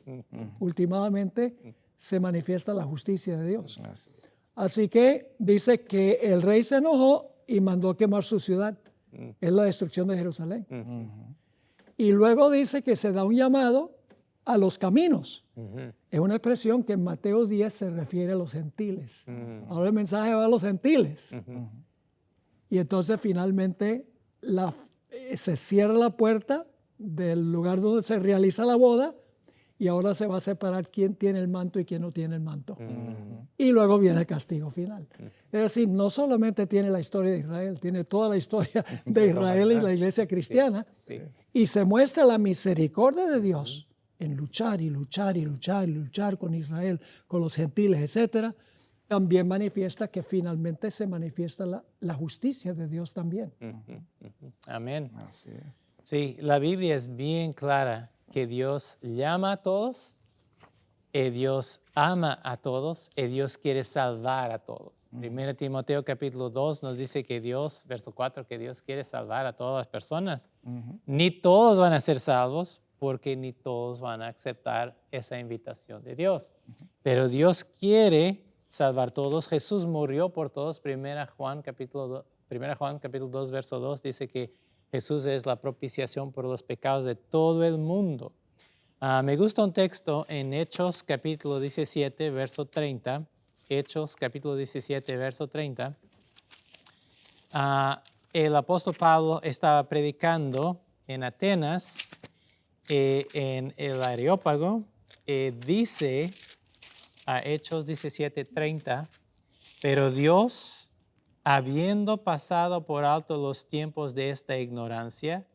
Últimamente se manifiesta la justicia de Dios. Así que dice que el rey se enojó y mandó a quemar su ciudad. Es la destrucción de Jerusalén. Y luego dice que se da un llamado a los caminos. Es una expresión que en Mateo 10 se refiere a los gentiles. Ahora el mensaje va a los gentiles. Y entonces finalmente se cierra la puerta del lugar donde se realiza la boda y ahora se va a separar quién tiene el manto y quién no tiene el manto. Y luego viene el castigo final. Es decir, no solamente tiene la historia de Israel, tiene toda la historia de Israel y la iglesia cristiana. Y se muestra la misericordia de Dios en luchar y luchar y luchar y luchar con Israel, con los gentiles, etc. También manifiesta que finalmente se manifiesta la justicia de Dios también. Amén. Así es. Sí, la Biblia es bien clara que Dios llama a todos, y Dios ama a todos, y Dios quiere salvar a todos. 1 Timoteo capítulo 2 nos dice que Dios, verso 4, que Dios quiere salvar a todas las personas. Ni todos van a ser salvos porque ni todos van a aceptar esa invitación de Dios. Pero Dios quiere salvar a todos. Jesús murió por todos. 1 Juan capítulo 2, verso 2 dice que Jesús es la propiciación por los pecados de todo el mundo. Me gusta un texto en Hechos capítulo 17, verso 30. Hechos capítulo 17, verso 30. El apóstol Pablo estaba predicando en Atenas, en el Areópago. Dice a Hechos 17, 30, pero Dios, habiendo pasado por alto los tiempos de esta ignorancia,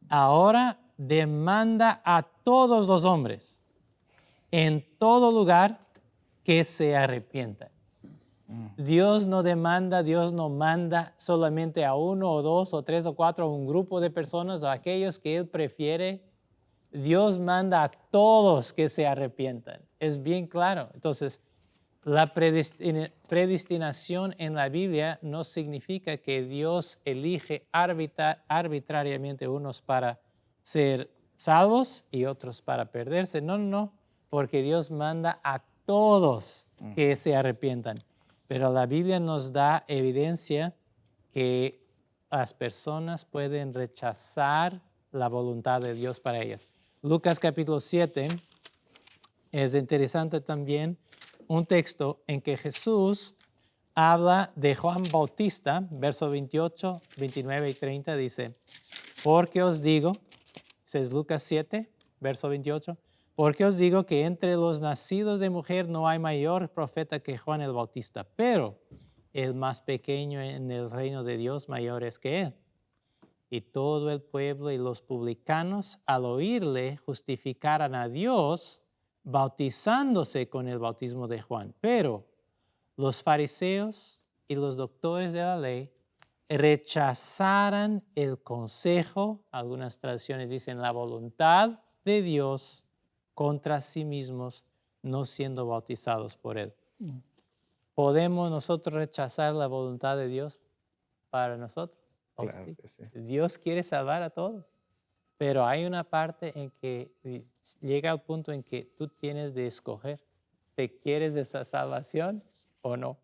ahora demanda a todos los hombres en todo lugar que se arrepientan. Dios no demanda, Dios no manda solamente a uno o dos o tres o cuatro, a un grupo de personas o a aquellos que Él prefiere. Dios manda a todos que se arrepientan. Es bien claro. Entonces, la predestinación en la Biblia no significa que Dios elige arbitrariamente unos para ser salvos y otros para perderse. No, porque Dios manda a todos que se arrepientan. Pero la Biblia nos da evidencia que las personas pueden rechazar la voluntad de Dios para ellas. Lucas capítulo 7 es interesante también, un texto en que Jesús habla de Juan Bautista, verso 28, 29 y 30, dice, porque os digo, ese es Lucas 7, verso 28, porque os digo que entre los nacidos de mujer no hay mayor profeta que Juan el Bautista, pero el más pequeño en el reino de Dios mayor es que él. Y todo el pueblo y los publicanos, al oírle, justificaran a Dios bautizándose con el bautismo de Juan. Pero los fariseos y los doctores de la ley rechazaran el consejo, algunas traducciones dicen la voluntad de Dios contra sí mismos, no siendo bautizados por él. ¿Podemos nosotros rechazar la voluntad de Dios para nosotros? Claro Sí. que sí. Dios quiere salvar a todos, pero hay una parte en que llega al punto en que tú tienes de escoger si quieres esa salvación o no.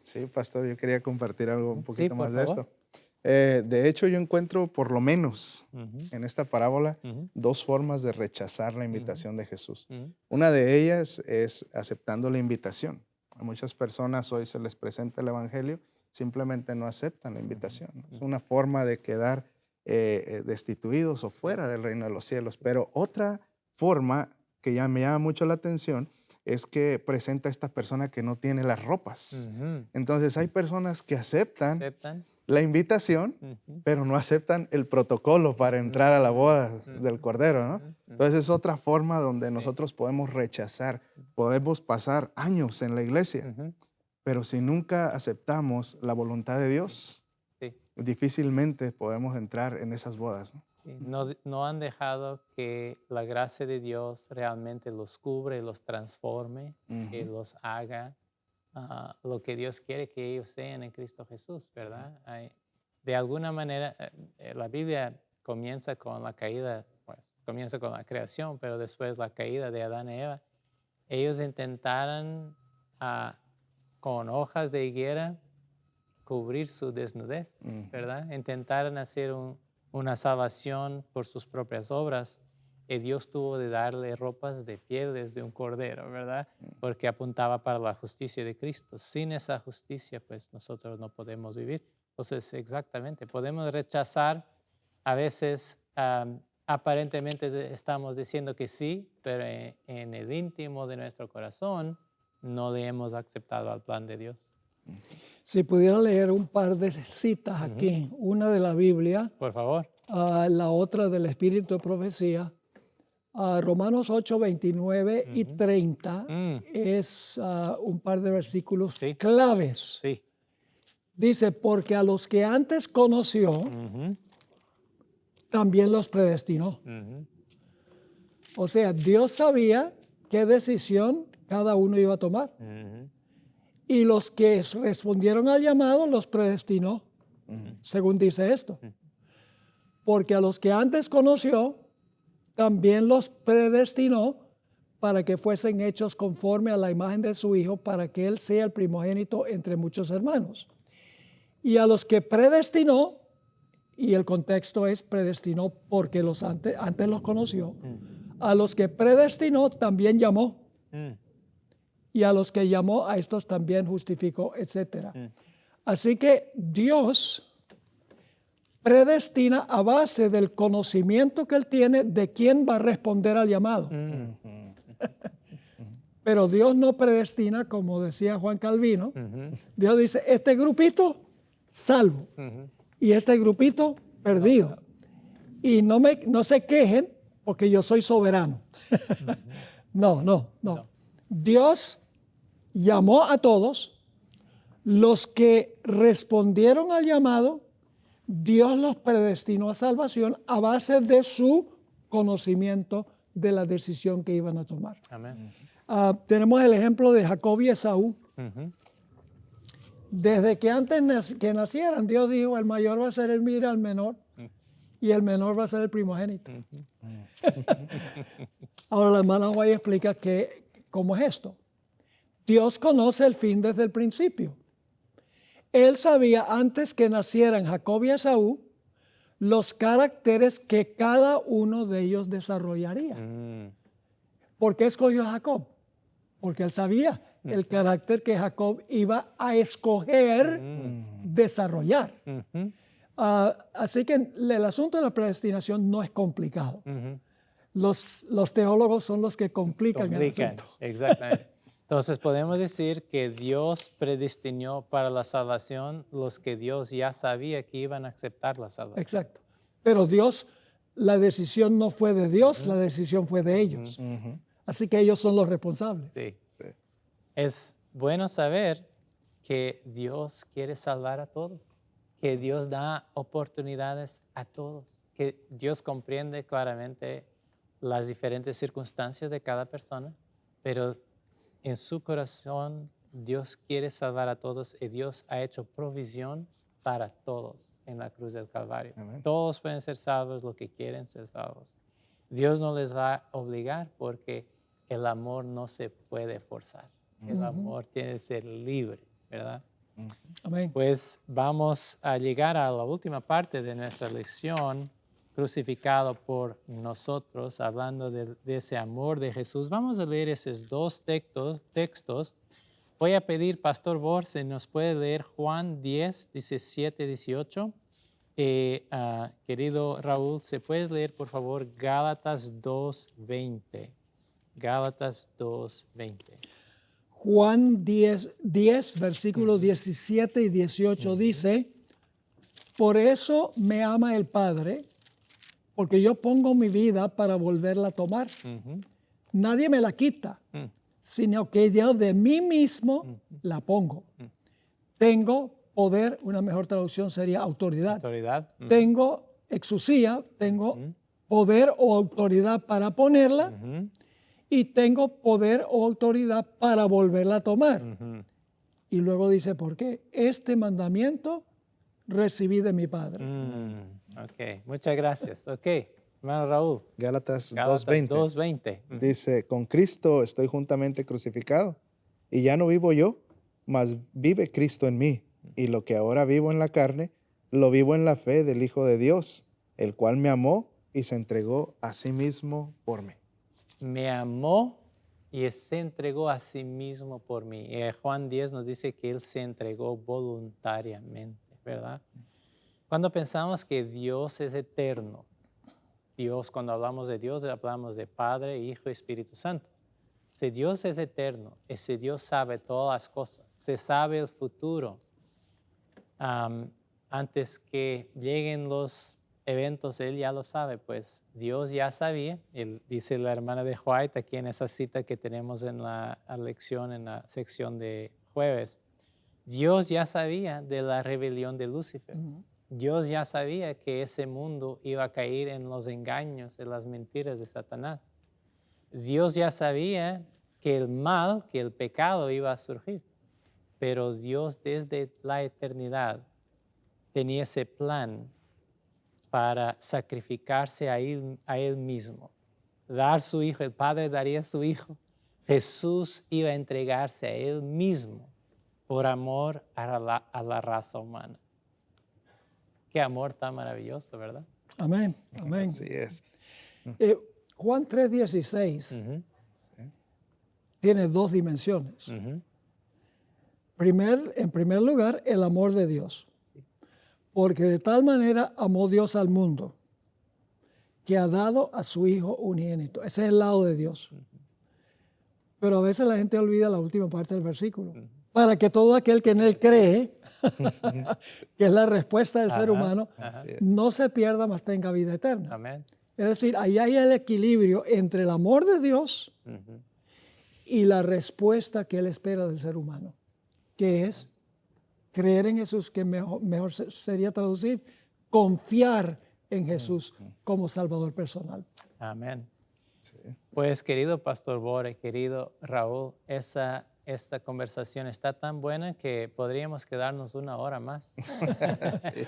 Sí, pastor, yo quería compartir algo un poquito por más de favor. esto. De hecho, yo encuentro por lo menos en esta parábola dos formas de rechazar la invitación de Jesús. Una de ellas es aceptando la invitación. A muchas personas hoy se les presenta el Evangelio, simplemente no aceptan la invitación. Es una forma de quedar destituidos o fuera del reino de los cielos. Pero otra forma que ya me llama mucho la atención es que presenta a esta persona que no tiene las ropas. Ujú. Entonces hay personas que aceptan ¿Aceptan? la invitación, Ujú. pero no aceptan el protocolo para entrar a la boda del Ujú. Cordero, ¿no? Ujú. Entonces es otra forma donde nosotros podemos rechazar, podemos pasar años en la iglesia, Ujú. pero si nunca aceptamos la voluntad de Dios, Sí. difícilmente podemos entrar en esas bodas, ¿no? Sí, no han dejado que la gracia de Dios realmente los cubre, los transforme, que Ujú. los haga lo que Dios quiere que ellos sean en Cristo Jesús, ¿verdad? De alguna manera, la Biblia comienza con la caída, pues comienza con la creación, pero después la caída de Adán y Eva. Ellos intentaron con hojas de higuera cubrir su desnudez, Ujú. ¿verdad? Intentaron hacer una salvación por sus propias obras y Dios tuvo de darle ropas de pieles de un cordero, ¿verdad? Porque apuntaba para la justicia de Cristo. Sin esa justicia, pues nosotros no podemos vivir. Entonces, exactamente, podemos rechazar a veces, aparentemente estamos diciendo que sí, pero en el íntimo de nuestro corazón no le hemos aceptado al plan de Dios. Si pudiera leer un par de citas Ujú. aquí, una de la Biblia, Por favor. la otra del Espíritu de Profecía. Romanos 8, 29 y Ujú. 30 Mm, es un par de versículos Sí. claves. Sí. Dice, porque a los que antes conoció, Ujú. también los predestinó. Ujú. O sea, Dios sabía qué decisión cada uno iba a tomar. Ujú. Y los que respondieron al llamado los predestinó, Ujú. según dice esto. Porque a los que antes conoció, también los predestinó para que fuesen hechos conforme a la imagen de su Hijo, para que Él sea el primogénito entre muchos hermanos. Y a los que predestinó, y el contexto es predestinó porque antes los conoció, a los que predestinó también llamó, Mm. y a los que llamó a estos también justificó, etc. Mm. Así que Dios predestina a base del conocimiento que Él tiene de quién va a responder al llamado. Mm. Pero Dios no predestina, como decía Juan Calvino. Ujú. Dios dice, este grupito, salvo. Ujú. Y este grupito, perdido. Y no se quejen porque yo soy soberano. No. Dios llamó a todos. Los que respondieron al llamado, Dios los predestinó a salvación a base de su conocimiento de la decisión que iban a tomar. Amén. Tenemos el ejemplo de Jacob y Esaú. Ujú. Desde que antes que nacieran, Dios dijo, el mayor va a ser el mira al menor y el menor va a ser el primogénito. Ahora la hermana Guay explica cómo es esto. Dios conoce el fin desde el principio. Él sabía antes que nacieran Jacob y Esaú los caracteres que cada uno de ellos desarrollaría. Mm. ¿Por qué escogió a Jacob? Porque él sabía el carácter que Jacob iba a escoger desarrollar. Ujú. Así que el asunto de la predestinación no es complicado. Ujú. Los teólogos son los que complican el Complican, asunto. exactamente. Entonces podemos decir que Dios predestinó para la salvación los que Dios ya sabía que iban a aceptar la salvación. Exacto. Pero la decisión no fue de Dios, la decisión fue de ellos. Ujú. Así que ellos son los responsables. Sí. Sí. Es bueno saber que Dios quiere salvar a todos, que Dios da oportunidades a todos, que Dios comprende claramente las diferentes circunstancias de cada persona, pero en su corazón Dios quiere salvar a todos y Dios ha hecho provisión para todos en la cruz del Calvario. Amén. Todos pueden ser salvos los que quieren ser salvos. Dios no les va a obligar porque el amor no se puede forzar. El amor tiene que ser libre, ¿verdad? Amén. Pues vamos a llegar a la última parte de nuestra lección, crucificado por nosotros, hablando de ese amor de Jesús. Vamos a leer esos dos textos Voy a pedir, Pastor Bor, si nos puede leer Juan 10, 17, 18. Querido Raúl, ¿se puedes leer, por favor, Gálatas 2, 20? Gálatas 2, 20. Juan 10, versículos 17 y 18 dice, por eso me ama el Padre, porque yo pongo mi vida para volverla a tomar. Nadie me la quita, sino que yo de mí mismo la pongo. Tengo poder, una mejor traducción sería autoridad. Autoridad. Tengo exusía, tengo poder o autoridad para ponerla y tengo poder o autoridad para volverla a tomar. Y luego dice, ¿por qué? Este mandamiento recibí de mi Padre. Ok, muchas gracias. Ok, hermano Raúl. Gálatas Gálatas 2:20 2:20. dice, con Cristo estoy juntamente crucificado, y ya no vivo yo, mas vive Cristo en mí, y lo que ahora vivo en la carne, lo vivo en la fe del Hijo de Dios, el cual me amó y se entregó a sí mismo por mí. Me amó y se entregó a sí mismo por mí. Juan 10 nos dice que Él se entregó voluntariamente, ¿verdad? Cuando pensamos que Dios es eterno, Dios, cuando hablamos de Dios, hablamos de Padre, Hijo y Espíritu Santo. Si Dios es eterno, ese Dios sabe todas las cosas, se sabe el futuro. Antes que lleguen los eventos, Él ya lo sabe, pues Dios ya sabía. Él, dice la hermana de White aquí en esa cita que tenemos en la lección, en la sección de jueves. Dios ya sabía de la rebelión de Lucifer. Dios ya sabía que ese mundo iba a caer en los engaños, en las mentiras de Satanás. Dios ya sabía que el mal, que el pecado iba a surgir. Pero Dios desde la eternidad tenía ese plan para sacrificarse a él mismo, dar su Hijo. El Padre daría su Hijo. Jesús iba a entregarse a Él mismo por amor a la raza humana. Qué amor tan maravilloso, ¿verdad? Amén, amén. Así es. Juan 3:16 tiene dos dimensiones. En primer lugar, el amor de Dios. Porque de tal manera amó Dios al mundo, que ha dado a su Hijo unigénito. Ese es el lado de Dios. Pero a veces la gente olvida la última parte del versículo. Para que todo aquel que en Él cree, que es la respuesta del ser humano, no se pierda, mas tenga vida eterna. Amén. Es decir, ahí hay el equilibrio entre el amor de Dios y la respuesta que Él espera del ser humano, que es creer en Jesús, que mejor sería traducir, confiar en Jesús como Salvador personal. Amén. Sí. Pues querido Pastor Bore, querido Raúl, esta conversación está tan buena que podríamos quedarnos una hora más. Sí.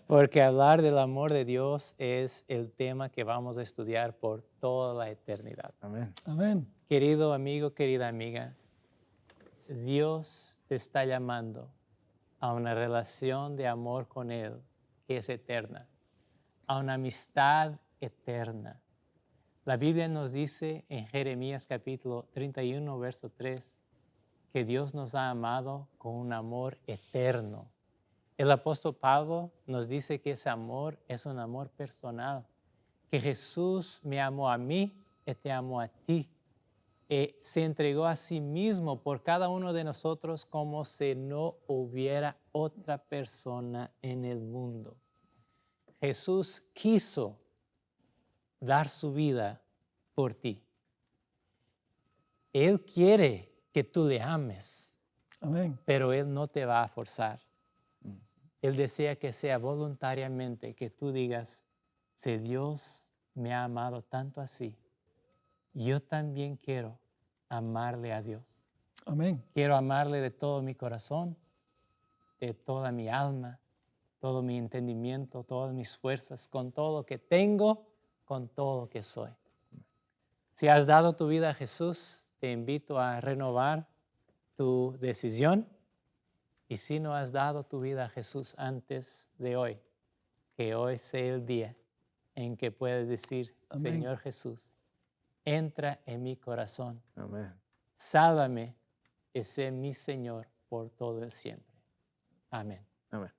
Porque hablar del amor de Dios es el tema que vamos a estudiar por toda la eternidad. Amén. Amén. Querido amigo, querida amiga, Dios te está llamando a una relación de amor con Él que es eterna, a una amistad eterna. La Biblia nos dice en Jeremías capítulo 31, verso 3, que Dios nos ha amado con un amor eterno. El apóstol Pablo nos dice que ese amor es un amor personal, que Jesús me amó a mí y te amó a ti. Se entregó a sí mismo por cada uno de nosotros como si no hubiera otra persona en el mundo. Jesús quiso dar su vida por ti. Él quiere que tú le ames, Amén. pero Él no te va a forzar. Él desea que sea voluntariamente, que tú digas, si Dios me ha amado tanto así, yo también quiero amarle a Dios. Amén. Quiero amarle de todo mi corazón, de toda mi alma, todo mi entendimiento, todas mis fuerzas, con todo lo que tengo, con todo lo que soy. Si has dado tu vida a Jesús, te invito a renovar tu decisión. Y si no has dado tu vida a Jesús antes de hoy, que hoy sea el día en que puedes decir, Amén. Señor Jesús, entra en mi corazón. Amén. Sálvame y sé mi Señor por todo el siempre. Amén. Amén.